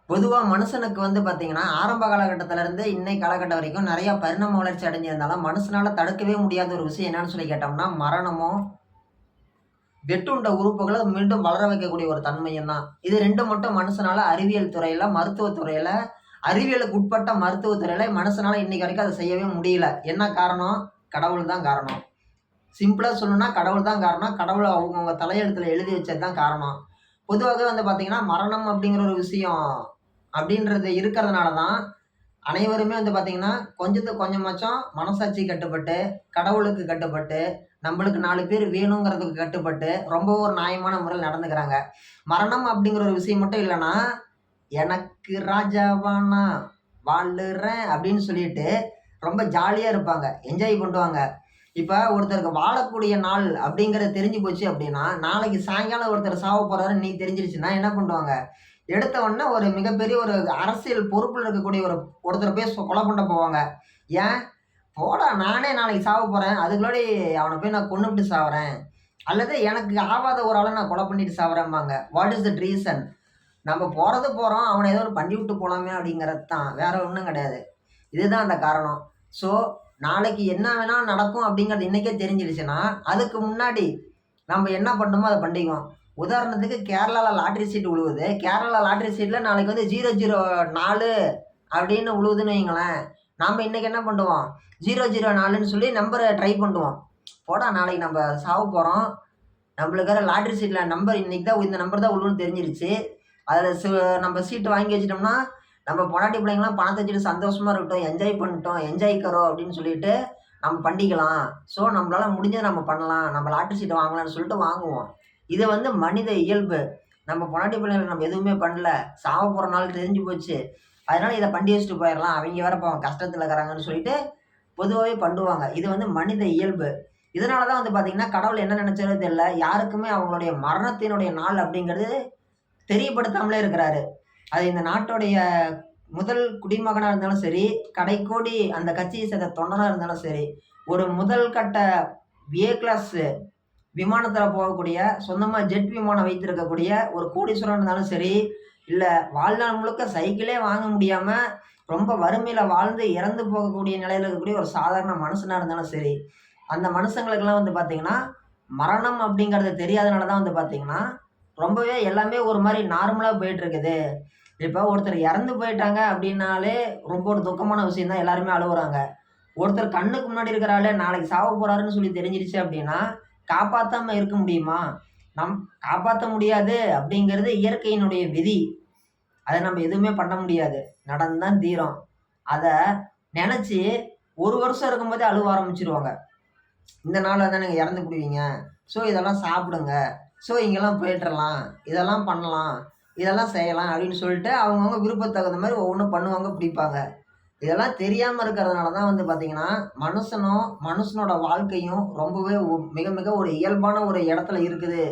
பொதுவாக மனுஷனுக்கு பார்த்தீங்கன்னா, ஆரம்ப காலகட்டத்திலேருந்து இன்னைய காலகட்டம் வரைக்கும் நிறையா பரிணாம வளர்ச்சி அடைஞ்சிருந்தாலும், மனுஷனால தடுக்கவே முடியாத ஒரு விஷயம் என்னன்னு சொல்லி கேட்டோம்னா, மரணமும், வெட்டுண்ட உறுப்புகள மீண்டும் வளர வைக்கக்கூடிய ஒரு தன்மையும் தான். இது 2 மட்டும் மனுஷனால அறிவியல் துறையில, மருத்துவத் துறையில, அறிவியலுக்கு உட்பட்ட மருத்துவத் துறையில மனுஷனால இன்னைக்கு வரைக்கும் அத செய்யவே முடியல. என்ன காரணம்? கடவுள் தான் காரணம். சிம்பிளா சொல்லணும்னா கடவுள் தான் காரணம். கடவுள் அவங்கவங்க தலையெழுத்துல எழுதி வச்சது தான் காரணம். பொதுவாகவே பார்த்தீங்கன்னா, மரணம் அப்படிங்கிற ஒரு விஷயம் அப்படின்றது இருக்கிறதுனால தான், அனைவருமே பார்த்தீங்கன்னா, கொஞ்சத்துக்கு கொஞ்சமாச்சும் மனசாட்சி கட்டுப்பட்டு, கடவுளுக்கு கட்டுப்பட்டு, நம்பளுக்கு 4 பேர் வேணுங்கிறதுக்கு கட்டுப்பட்டு, ரொம்ப ஒரு நியாயமான முறையில நடந்துக்கிறாங்க. மரணம் அப்படிங்கிற ஒரு விஷயம் மட்டும் இல்லன்னா, "எனக்கு ராஜாவா நான் வாழுறேன்" அப்படின்னு சொல்லிட்டு, ரொம்ப ஜாலியா இருப்பாங்க. என்ஜாய் பண்ணுவாங்க. இப்ப ஒருத்தருக்கு வாழக்கூடிய நாள் அப்படிங்கிறது தெரிஞ்சு போச்சு அப்படின்னா, நாளைக்கு சாயங்காலம் ஒருத்தர் சாவ போறாருன்னு இன்னைக்கு தெரிஞ்சிருச்சுன்னா என்ன பண்ணுவாங்க? எடுத்த உடனே ஒரு மிகப்பெரிய ஒரு அரசியல் பொறுப்புல இருக்கக்கூடிய ஒருத்தர போய் கொலை பண்ண போவாங்க. ஏன்? போடா நானே நாளைக்கு சாவ போறேன். அதுக்குள்ளாடி அவன போய் நான் கொன்னுப்புட்டு சாவறேன். அல்லது எனக்கு ஆவாத ஒரு ஆள நான் கொலை பண்ணிட்டு சாவறேன்பாங்க. What is that reason? நம்ம போறது போறோம். அவன ஏதோ ஒண்ணு பண்ணி விட்டு போலாமே அப்படிங்கிறது தான். வேற ஒண்ணும் கிடையாது. இதுதான் அந்த காரணம். ஸோ, நாளைக்கு என்ன வேணாலும் நடக்கும் அப்படிங்கிறது இன்னைக்கே தெரிஞ்சிருச்சுன்னா, அதுக்கு முன்னாடி நம்ம என்ன பண்ணணுமோ அத பண்ணிக்குவோம். உதாரணத்துக்கு கேரளால லாட்டரி சீட் விழுவுது. கேரளா லாட்டரி சீட்ல நாளைக்கு 004 அப்படின்னு விழுவுதுன்னு வையுங்களேன். நாம இன்னைக்கு என்ன பண்ணுவோம்? 004ன்னு சொல்லி நம்பர ட்ரை பண்ணுவோம். போடா நாளைக்கு நம்ம சாவ போறோம். நம்மளுக்கு வேற லாட்டரி சீட்ல நம்பர் இன்னைக்கு தான் இந்த நம்பர் தான் விழுவும்ன்னு தெரிஞ்சிருச்சு. அதுல நம்ம சீட் வாங்கி வச்சுட்டோம்னா, நம்ம பொண்டாட்டி பிள்ளைங்கலாம் பணத்த வச்சுட்டு சந்தோஷமா இருக்கட்டும், என்ஜாய் பண்ணட்டும், என்ஜாய் கரோ அப்படின்னு சொல்லிட்டு நம்ம பண்ணிக்கலாம். ஸோ நம்மளால முடிஞ்சத நம்ம பண்ணலாம். நம்ம லாட்டரி சீட் வாங்கலாம்ன்னு சொல்லிட்டு வாங்குவோம். இது மனித இயல்பு. நம்ம பொண்டாட்டி பிள்ளைங்கள நம்ம எதுவுமே பண்ணல. சாவ போற நாள் தெரிஞ்சு போச்சு. அதனால இத பண்ணி வச்சுட்டு போயிரலாம். அவைங்க வேற பாவம் கஷ்டத்துல இருக்கிறாங்கன்னு சொல்லிட்டு பொதுவாவே பண்ணுவாங்க. இது மனித இயல்பு. இதனால தான் பார்த்தீங்கன்னா, கடவுள் என்ன நினைச்சாரோ தெரியல. யாருக்குமே அவங்களுடைய மரணத்தினுடைய நாள் அப்படிங்கிறது தெரியப்படுத்தாமலே இருக்கிறாரு. அது இந்த நாட்டுடைய முதல் குடிமகனா இருந்தாலும் சரி, கடைக்கோடி அந்த கட்சியை சேர்ந்த தொண்டனா இருந்தாலும் சரி, ஒரு முதல் கட்ட கிளாஸ் விமானத்தில போகக்கூடிய, சொந்தமா ஜெட் விமானம் வைத்திருக்கக்கூடிய ஒரு கோடீஸ்வரன் இருந்தாலும் சரி, இல்ல வாழ்நாள் முழுக்க சைக்கிளே வாங்க முடியாம, ரொம்ப வறுமையில வாழ்ந்து இறந்து போகக்கூடிய நிலையில இருக்கக்கூடிய ஒரு சாதாரண மனுஷனா இருந்தாலும் சரி, அந்த மனுஷங்களுக்கெல்லாம் பார்த்தீங்கன்னா, மரணம் அப்படிங்கிறது தெரியாதனால தான் பார்த்தீங்கன்னா, ரொம்பவே எல்லாமே ஒரு மாரி நார்மலா போயிட்டு இருக்குது. இப்ப ஒருத்தர் இறந்து போயிட்டாங்க அப்படின்னாலே, ரொம்ப ஒரு துக்கமான விஷயம் தான் எல்லாருமே அழுவுறாங்க. ஒருத்தர் கண்ணுக்கு முன்னாடி இருக்கிற ஆளு நாளைக்கு சாவ போறாருன்னு சொல்லி தெரிஞ்சிருச்சு அப்படின்னா, காப்பாத்தாம இருக்க முடியுமா? நம் காப்பாத்த முடியாது அப்படிங்கிறது இயற்கையினுடைய விதி. அத நம்ம எதுவுமே பண்ண முடியாது. நடந்து தான் தீரும். அத நெனச்சு 1 வருஷம் இருக்கும்போதே அழுவ ஆரம்பிச்சுருவாங்க. இந்த நாள்ல தானே இறந்து புடுவீங்க. ஸோ இதெல்லாம் சாப்பிடுங்க. ஸோ இங்கெல்லாம் போயிட்றலாம். இதெல்லாம் பண்ணலாம். இதெல்லாம் செய்யலாம் அப்படின்னு சொல்லிட்டு அவங்கவங்க விருப்பத்துக்கு தகுந்த மாரி ஒவ்வொன்னும் பண்ணுவாங்க, பிடிப்பாங்க. இதெல்லாம் தெரியாம இருக்கிறதுனால தான் பார்த்தீங்கன்னா, மனுஷனும், மனுஷனோட வாழ்க்கையும் ரொம்பவே மிக மிக ஒரு இயல்பான ஒரு இடத்துல இருக்குது.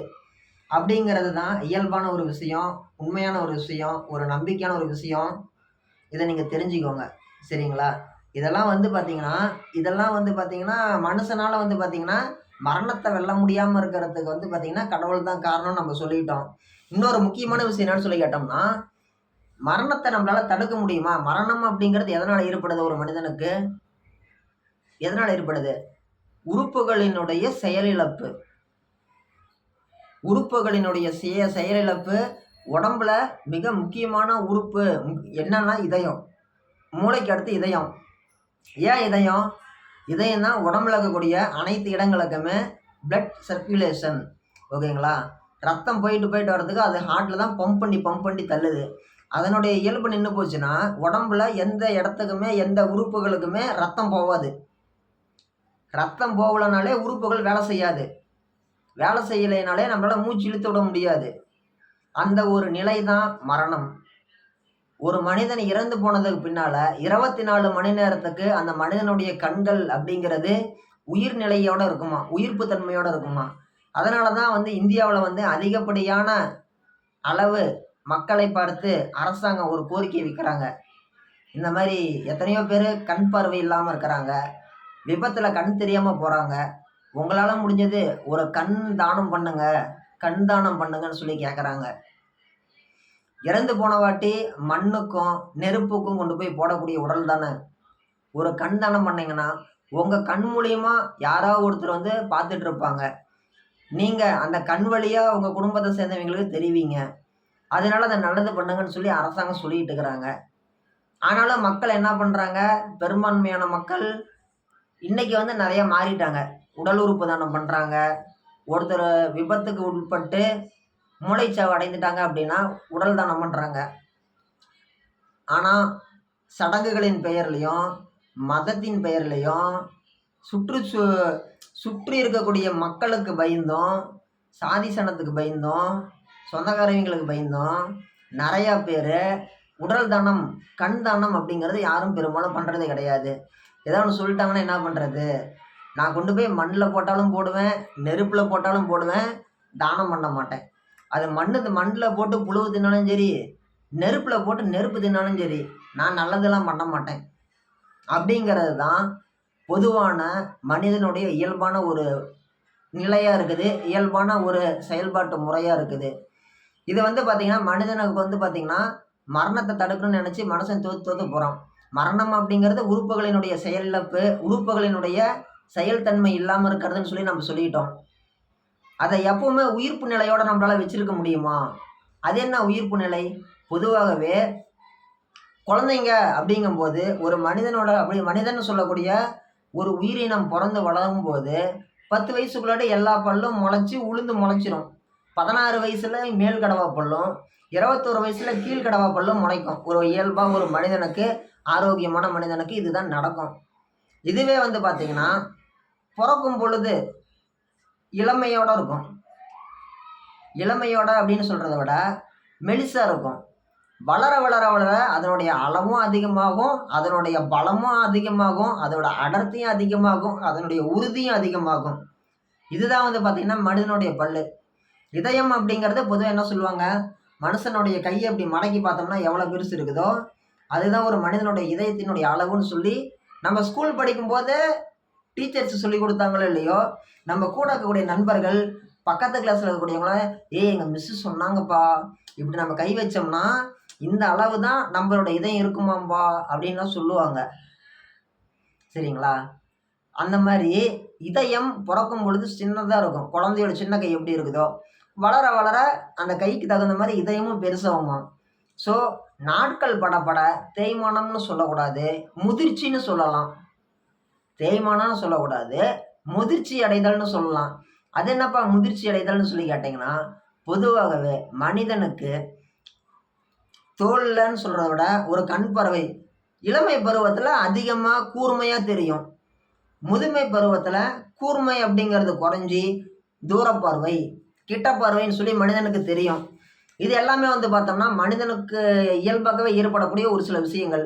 அப்படிங்கிறது தான் இயல்பான ஒரு விஷயம், உண்மையான ஒரு விஷயம், ஒரு நம்பிக்கையான ஒரு விஷயம். இத நீங்க தெரிஞ்சுக்கோங்க. சரிங்களா? இதெல்லாம் பார்த்தீங்கன்னா இதெல்லாம் பார்த்தீங்கன்னா, மனுஷனால பார்த்தீங்கன்னா, மரணத்த வெல்ல முடியாம இருக்கிறதுக்கு பார்த்தீங்கன்னா, கடவுள் தான் காரணம்னு நம்ம சொல்லிட்டோம். இன்னொரு முக்கியமான விஷயம் என்னன்னு சொல்லி கேட்டோம்னா, மரணத்த நம்மளால தடுக்க முடியுமா? மரணம் அப்படிங்கிறது எதனால ஏற்படுது ஒரு மனிதனுக்கு? எதனால ஏற்படுது? உறுப்புகளினுடைய செயலிழப்பு. உறுப்புகளினுடைய செயலிழப்பு உடம்புல மிக முக்கியமான உறுப்பு என்னன்னா இதயம். மூளைக்கு அடுத்து இதயம். ஏன் இதயம்? இதயம் தான் உடம்புல இருக்கக்கூடிய அனைத்து இடங்களுக்குமே பிளட் சர்க்குலேஷன். ஓகேங்களா? ரத்தம் போயிட்டு போயிட்டு வர்றதுக்கு அது ஹார்ட்ல தான் பம்ப் பண்ணி தள்ளுது. அதனுடைய இயல்பு நின்னு போச்சுன்னா, உடம்புல எந்த இடத்துக்குமே, எந்த உறுப்புகளுக்குமே ரத்தம் போவாது. ரத்தம் போகலனாலே உறுப்புகள் வேலை செய்யாது. வேலை செய்யலைனாலே நம்மளால மூச்சு இழுத்து விட முடியாது. அந்த ஒரு நிலை தான் மரணம். ஒரு மனிதன் இறந்து போனதுக்கு பின்னால 24 மணி நேரத்துக்கு அந்த மனிதனுடைய கண்கள் அப்படிங்கிறது உயிர் நிலையோட இருக்குமா, உயிர்ப்பு தன்மையோட இருக்குமா. அதனால தான் இந்தியாவுல அதிகப்படியான அளவு மக்களை பார்த்து அரசாங்கம் ஒரு கோரிக்கை வைக்கிறாங்க. இந்த மாரி எத்தனையோ பேரு கண் பார்வை இல்லாம இருக்கிறாங்க. விபத்துல கண் தெரியாம போறாங்க. உங்களால முடிஞ்சது ஒரு கண் தானம் பண்ணுங்க. கண் தானம் பண்ணுங்கன்னு சொல்லி கேட்கறாங்க. இறந்து போன வாட்டி மண்ணுக்கும் நெருப்புக்கும் கொண்டு போய் போடக்கூடிய உடல் தானே. ஒரு கண் தானம் பண்ணீங்கன்னா உங்கள் கண் மூலியமா யாராவது ஒருத்தர் வந்து பார்த்துட்டு இருப்பாங்க. நீங்கள் அந்த கண் வழியாக உங்கள் குடும்பத்தை சேர்ந்தவங்களுக்கு தெரிவிங்க. அதனால அதை நல்லது பண்ணுங்கன்னு சொல்லி அரசாங்கம் சொல்லிட்டு இருக்கிறாங்க. ஆனாலும் மக்கள் என்ன பண்ணுறாங்க, பெரும்பான்மையான மக்கள் இன்னைக்கு வந்து நிறைய மாறிட்டாங்க. உடல் உறுப்பு தானம் பண்ணுறாங்க. ஒருத்தர் விபத்துக்கு உட்பட்டு மூளைச்சாவு அடைந்துட்டாங்க அப்படின்னா உடல் தானம் பண்ணுறாங்க. ஆனால் சடங்குகளின் பெயர்லையும் மதத்தின் பெயர்லையும் சுற்றி இருக்கக்கூடிய மக்களுக்கு பயந்தும், சாதி சனத்துக்கு பயந்தும், சொந்தக்காரங்களுக்கு பயந்தும் நிறையா பேர் உடல் தானம் கண் தானம் அப்படிங்கிறது யாரும் பெரும்பாலும் பண்ணுறது கிடையாது. ஏதோ ஒன்று சொல்லிட்டாங்கன்னா என்ன பண்ணுறது, நான் கொண்டு போய் மண்ணில் போட்டாலும் போடுவேன், நெருப்பில் போட்டாலும் போடுவேன், தானம் பண்ண மாட்டேன். அது மண்ணில் போட்டு புழுவு தின்னாலும் சரி, நெருப்பில் போட்டு நெருப்பு தின்னாலும் சரி, நான் நல்லதெல்லாம் பண்ண மாட்டேன். அப்படிங்கிறது தான் பொதுவான மனிதனுடைய இயல்பான ஒரு நிலையாக இருக்குது, இயல்பான ஒரு செயல்பாட்டு முறையாக இருக்குது. இது வந்து பார்த்திங்கன்னா மனிதனுக்கு வந்து பார்த்திங்கன்னா மரணத்தை தடுக்கணும்னு நினச்சி மனுஷன் தோற்று போகிறான். மரணம் அப்படிங்கிறது உறுப்புகளினுடைய செயலிழப்பு, உறுப்புகளினுடைய செயல்தன்மை இல்லாமல் இருக்கிறதுன்னு சொல்லி நம்ம சொல்லிட்டோம். அதை எப்பவுமே உயிர்ப்பு நிலையோடு நம்மளால் வச்சிருக்க முடியுமா? அது என்ன உயிர்ப்பு நிலை? பொதுவாகவே குழந்தைங்க அப்படிங்கும்போது ஒரு மனிதன் சொல்லக்கூடிய ஒரு உயிரினம் பிறந்து வளரும் போது 10 வயசுக்குள்ளாடி எல்லா பல்லும் முளைச்சி உளுந்து முளைச்சிரும். 16 வயசுல மேல் கடவா பல்லும், 21 வயசுல கீழ்கடவா பல்லும் முளைக்கும். ஒரு இயல்பாக ஒரு மனிதனுக்கு, ஆரோக்கியமான மனிதனுக்கு இதுதான் நடக்கும். இதுவே வந்து பார்த்தீங்கன்னா பிறக்கும் பொழுது இளமையோட இருக்கும். இளமையோட அப்படின்னு சொல்கிறத விட மெலிசாக இருக்கும். வளர வளர வளர அதனுடைய அளவும் அதிகமாகும், அதனுடைய பலமும் அதிகமாகும், அதோட அடர்த்தியும் அதிகமாகும், அதனுடைய உறுதியும் அதிகமாகும். இதுதான் வந்து பார்த்திங்கன்னா மனிதனுடைய பல்லு. இதயம் அப்படிங்கிறது பொதுவாக என்ன சொல்லுவாங்க, மனுஷனுடைய கையை அப்படி மடக்கி பார்த்தோம்னா எவ்வளோ பெருசு இருக்குதோ அதுதான் ஒரு மனிதனுடைய இதயத்தினுடைய அளவுன்னு சொல்லி நம்ம ஸ்கூல் படிக்கும்போது டீச்சர்ஸ் சொல்லி கொடுத்தாங்களோ இல்லையோ, நம்ம கூட இருக்கக்கூடிய நண்பர்கள், பக்கத்து கிளாஸில் இருக்கக்கூடியவங்கள, எங்கள் மிஸ்ஸு சொன்னாங்கப்பா, இப்படி நம்ம கை வச்சோம்னா இந்த அளவு தான் நம்மளோட இதயம் இருக்குமாம்பா அப்படின்லாம் சொல்லுவாங்க. சரிங்களா? அந்த மாதிரி இதயம் பிறக்கும் பொழுது சின்னதாக இருக்கும். குழந்தையோட சின்ன கை எப்படி இருக்குதோ, வளர வளர அந்த கைக்கு தகுந்த மாதிரி இதயமும் பெருசாகுமா. ஸோ நாட்கள் படப்பட தேய்மானம்னு சொல்லக்கூடாது, முதிர்ச்சின்னு சொல்லலாம். தேய்மானம்னு சொல்லக்கூடாது, முதிர்ச்சி அடைதல்னு சொல்லலாம். அது என்னப்பா முதிர்ச்சி அடைதல்னு சொல்லி கேட்டிங்கன்னா, பொதுவாகவே மனிதனுக்கு தோல்லன்னு சொல்கிறத விட ஒரு கண் பறவை இளமை பருவத்தில் அதிகமாக கூர்மையாக தெரியும். முதுமை பருவத்தில் கூர்மை அப்படிங்கிறது குறைஞ்சி தூரப்பார்வை, கிட்ட பார்வைன்னு சொல்லி மனிதனுக்கு தெரியும். இது எல்லாமே வந்து பார்த்தோம்னா மனிதனுக்கு இயல்பாகவே ஏற்படக்கூடிய ஒரு சில விஷயங்கள்.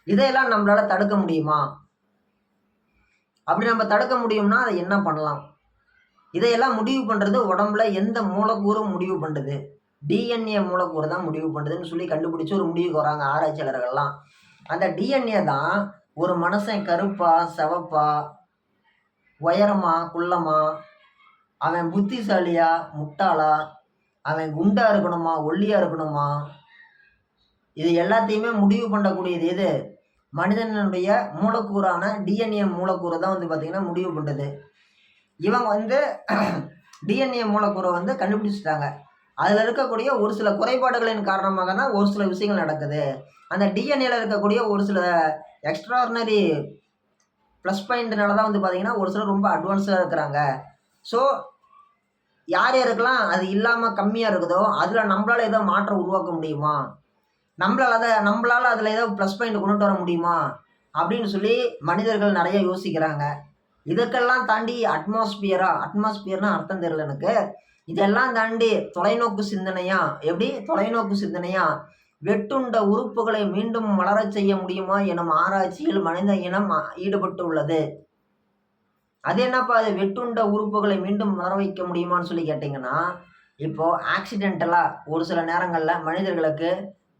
இதையெல்லாம் நம்மளால் தடுக்க முடியுமா? அப்படி நம்ம தடுக்க முடியும்னா அதை என்ன பண்ணலாம்? இதையெல்லாம் முடிவு பண்ணுறது உடம்புல எந்த மூலக்கூறும் முடிவு பண்ணுறது, டிஎன்ஏ மூலக்கூறு தான் முடிவு பண்ணுறதுன்னு சொல்லி கண்டுபிடிச்சி ஒரு முடிவுக்கு வராங்க ஆராய்ச்சியாளர்கள்லாம். அந்த டிஎன்ஏ தான் ஒரு மனுஷன் கருப்பா, செவப்பா, உயரமா, குள்ளமா, அவன் புத்திசாலியா, முட்டாளா, அவன் குண்டா இருக்கணுமா, ஒல்லியா இருக்கணுமா, இது எல்லாத்தையுமே முடிவு பண்ணக்கூடியது எது? மனிதனுடைய மூலக்கூறான டிஎன்ஏ மூலக்கூறு தான் வந்து பார்த்திங்கன்னா முடிவு பண்ணுறது. இவங்க வந்து டிஎன்ஏ மூலக்கூறை வந்து கண்டுபிடிச்சிட்டாங்க. அதில் இருக்கக்கூடிய ஒரு சில குறைபாடுகளின் காரணமாக தான் ஒரு சில விஷயங்கள் நடக்குது. அந்த டிஎன்ஏல இருக்கக்கூடிய ஒரு சில எக்ஸ்ட்ராடினரி ப்ளஸ் பாயிண்ட்னால தான் வந்து பார்த்திங்கன்னா ஒரு சிலர் ரொம்ப அட்வான்ஸாக இருக்கிறாங்க. ஸோ யார் யாருக்கெல்லாம் அது இல்லாமல் கம்மியாக இருக்குதோ அதில் நம்மளால் ஏதோ மாற்றம் உருவாக்க முடியுமா, நம்மளால் அதில் ஏதோ ப்ளஸ் பாயிண்ட் கொண்டுட்டு வர முடியுமா அப்படின்னு சொல்லி மனிதர்கள் நிறைய யோசிக்கிறாங்க. இதுக்கெல்லாம் தாண்டி அட்மாஸ்பியர்னா அர்த்தம் தெரியல எனக்கு. இதெல்லாம் தாண்டி தொலைநோக்கு சிந்தனையா, எப்படி தொலைநோக்கு சிந்தனையா வெட்டுண்ட உறுப்புகளை மீண்டும் வளரச் செய்ய முடியுமா எனும் ஆராய்ச்சியில் மனித இனம் ஈடுபட்டு உள்ளது. அது என்னப்பா, அது வெட்டுண்ட உறுப்புகளை மீண்டும் வளர வைக்க முடியுமான்னு சொல்லி கேட்டிங்கன்னா, இப்போது ஆக்சிடென்டலாக ஒரு சில நேரங்களில் மனிதர்களுக்கு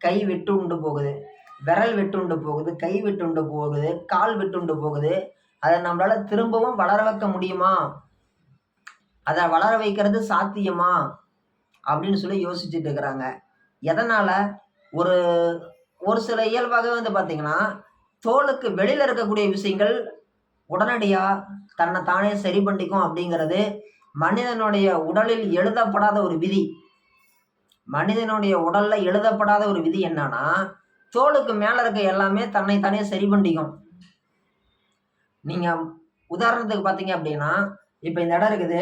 கை வெட்டுண்டு போகுது, விரல் வெட்டுண்டு போகுது, கை வெட்டுண்டு போகுது, கால் வெட்டுண்டு போகுது. அதை நம்மளால் திரும்பவும் வளர வைக்க முடியுமா, அதை வளர வைக்கிறது சாத்தியமா அப்படின்னு சொல்லி யோசிச்சுட்டு இருக்கிறாங்க. எதனால? ஒரு ஒரு சில இயல்பாகவே வந்து பார்த்தீங்கன்னா, தோலுக்கு வெளியில இருக்கக்கூடிய விஷயங்கள் உடனடியா தன்னை தானே சரி பண்ணிக்கும் அப்படிங்கிறது மனிதனுடைய உடலில் எழுதப்படாத ஒரு விதி. மனிதனுடைய உடல்ல எழுதப்படாத ஒரு விதி என்னன்னா, தோலுக்கு மேல இருக்க எல்லாமே தன்னை தானே சரி பண்ணிக்கும். நீங்க உதாரணத்துக்கு பார்த்தீங்க அப்படின்னா, இப்ப இந்த இடம் இருக்குது.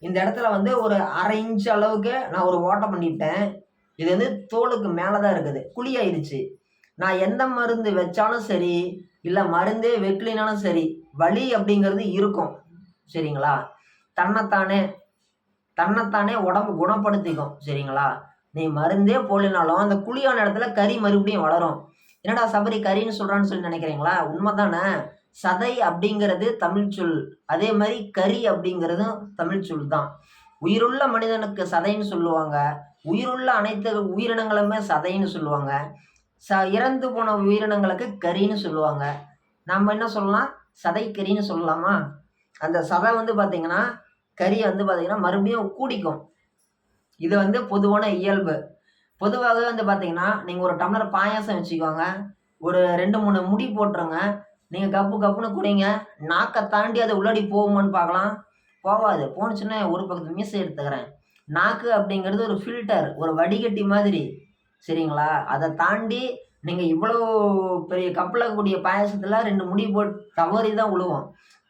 இந்த இடத்துல வந்து ஒரு 1/2 இன்ச் அளவுக்கு நான் ஒரு ஓட்டை பண்ணிட்டேன். இது வந்து தோலுக்கு மேல தான் இருக்குது. குழி ஆயிடுச்சு. நான் எந்த மருந்து வச்சாலும் சரி, இல்ல மருந்தே வைக்கலினாலும் சரி, வலி அப்படிங்கிறது இருக்கும். சரிங்களா? தன்னைத்தானே தன்னைத்தானே உடம்பு குணப்படுத்திக்கும். சரிங்களா? நீ மருந்தே போடலினாலும் அந்த குழியான இடத்துல கரி மறுபடியும் வளரும். என்னடா சபரி கரின்னு சொல்றான்னு சொல்லி நினைக்கிறீங்களா? உண்மைதானே. சதை அப்படிங்கிறது தமிழ் சொல். அதே மாரி கரி அப்படிங்கிறதும் தமிழ் சொல் தான். உயிருள்ள மனிதனுக்கு சதைன்னு சொல்லுவாங்க. உயிருள்ள அனைத்து உயிரினங்களுமே சதைன்னு சொல்லுவாங்க. இறந்து போன உயிரினங்களுக்கு கரின்னு சொல்லுவாங்க. நம்ம என்ன சொல்லலாம்? சதை கரின்னு சொல்லலாமா? அந்த சதை வந்து பார்த்தீங்கன்னா, கறி வந்து பார்த்தீங்கன்னா மறுபடியும் கூடிக்கும். இது வந்து பொதுவான இயல்பு. பொதுவாகவே வந்து பார்த்தீங்கன்னா, நீங்க ஒரு டம்ளர் பாயாசம் வச்சுக்கோங்க. ஒரு 2, 3 முடி போட்டுருங்க. நீங்க கப்பு கப்புன்னு குடிங்க. நாக்க தாண்டி அது உள்ளாடி போகுமான்னு பார்க்கலாம். போவாது. போணுச்சுன்னா ஒரு பக்கத்து மீசை எடுத்துக்கிறேன். நாக்கு அப்படிங்கிறது ஒரு ஃபில்டர், ஒரு வடிகட்டி மாதிரி. சரிங்களா? அத தாண்டி நீங்க இவ்வளோ பெரிய கப்ல கூடிய பாயாசத்துல 2 முடி போட்டு தவறி தான் விழுவும்.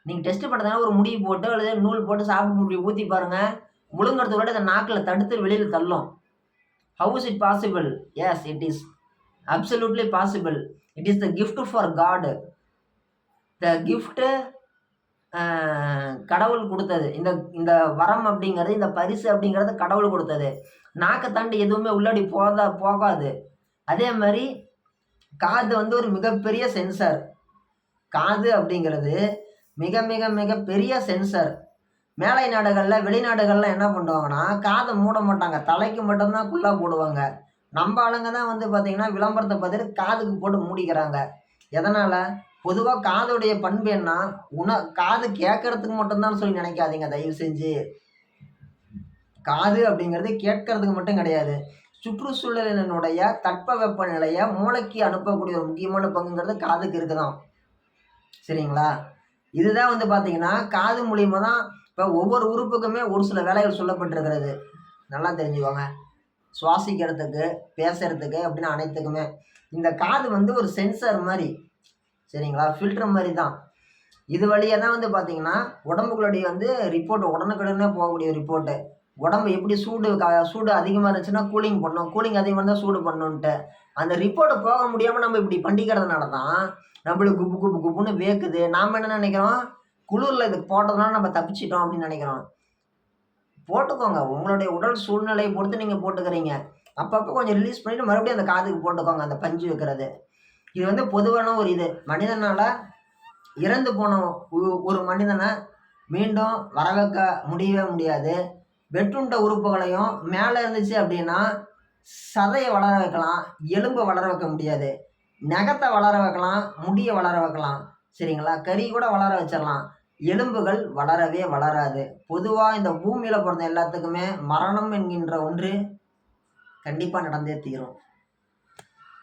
நீங்க டெஸ்ட் பண்றதுனால ஒரு முடி போட்டு அல்லது நூல் போட்டு சாப்பிட்டு இப்படி ஊத்தி பாருங்க. முழுங்குறதுக்குள்ள அந்த நாக்குல தடுத்து வெளியில தள்ளும். How is it possible? Yes, it is absolutely possible. It is the gift for God. The gift கடவுள் குடுத்தது. இந்த இந்த வரம் அப்படிங்கிறது, இந்த பரிசு அப்படிங்கிறது கடவுள் குடுத்தது. நாக்க தாண்டி எதுவுமே உள்ளாடி போகாது. அதே மாரி காது வந்து ஒரு மிகப்பெரிய சென்சார். காது அப்படிங்கிறது மிக மிக மிக பெரிய சென்சார். மேலை நாடுகள்ல, வெளிநாடுகள்ல என்ன பண்ணுவாங்கன்னா, காத மூட மாட்டாங்க. தலைக்கு மட்டும் தான் குல்லா போடுவாங்க. நம்ப ஆளுங்க தான் வந்து பார்த்தீங்கன்னா, விளம்பரத்த பார்த்துட்டு காதுக்கு போட்டு மூடிக்கிறாங்க. எதனால? பொதுவா காதுடைய பண்பு என்ன? காது கேட்கறதுக்கு மட்டும் தான் சொல்லி நினைக்காதீங்க தயவு செஞ்சு. காது அப்படிங்கிறது கேட்கறதுக்கு மட்டும் கிடையாது. சுற்றுச்சூழலினுடைய தட்பவெப்ப நிலைய மூளைக்கு அனுப்பக்கூடிய ஒரு முக்கியமான பங்குங்கிறது காதுக்கு இருக்குதாம். சரிங்களா? இதுதான் வந்து பார்த்தீங்கன்னா, காது மூலியமா தான் இப்ப ஒவ்வொரு உறுப்புக்குமே ஒரு சில வேலைகள் சொல்லப்பட்டிருக்கிறது. நல்லா தெரிஞ்சுக்கோங்க. சுவாசிக்கிறதுக்கு, பேசுறதுக்கு அப்படின்னு அனைத்துக்குமே. இந்த காது வந்து ஒரு சென்சார் மாரி. சரிங்களா? ஃபில்டர் மாரி தான். இது வழியா தான் வந்து பார்த்தீங்கன்னா, உடம்புக்குள்ளடைய வந்து ரிப்போர்ட் உடனுக்குடனே போகக்கூடிய ரிப்போர்ட்டு. உடம்பு எப்படி சூடு அதிகமா இருந்துச்சுன்னா கூலிங் பண்ணும். கூலிங் அதிகமா இருந்தா சூடு பண்ணுன்ட்டு. அந்த ரிப்போர்ட் போக முடியாம நம்ம இப்படி பண்ணிக்கிறதுனால தான், நம்மளுக்கு குபு குபு குபுன்னு வேக்குது. நாம என்ன நினைக்கிறோம்? குளிர்ல இதுக்கு போட்டதுனால நம்ம தப்பிச்சிட்டோம் அப்படின்னு நினைக்கிறோம். போட்டுக்கோங்க. உங்களுடைய உடல் சூழ்நிலையை பொறுத்து நீங்க போட்டுக்கிறீங்க. அப்பப்போ கொஞ்சம் ரிலீஸ் பண்ணிட்டு மறுபடியும் அந்த காதுக்கு போட்டுக்கோங்க. அந்த பஞ்சு வைக்கிறது. இது வந்து பொதுவான ஒரு இது. மனிதனால இறந்து போன ஒரு மனிதன மீண்டும் வரவைக்க முடியவே முடியாது. வெட்டுண்ட உறுப்புகளையும் மேல இருந்துச்சு அப்படின்னா, சதைய வளர வைக்கலாம். எலும்ப வளர வைக்க முடியாது. நகத்த வளர வைக்கலாம். முடிய வளர வைக்கலாம். சரிங்களா? கறி கூட வளர வச்சிரலாம். எலும்புகள் வளரவே வளராது. பொதுவா இந்த பூமியில பொறந்த எல்லாத்துக்குமே மரணம் என்கின்ற ஒன்று கண்டிப்பா நடந்தே தீரும்.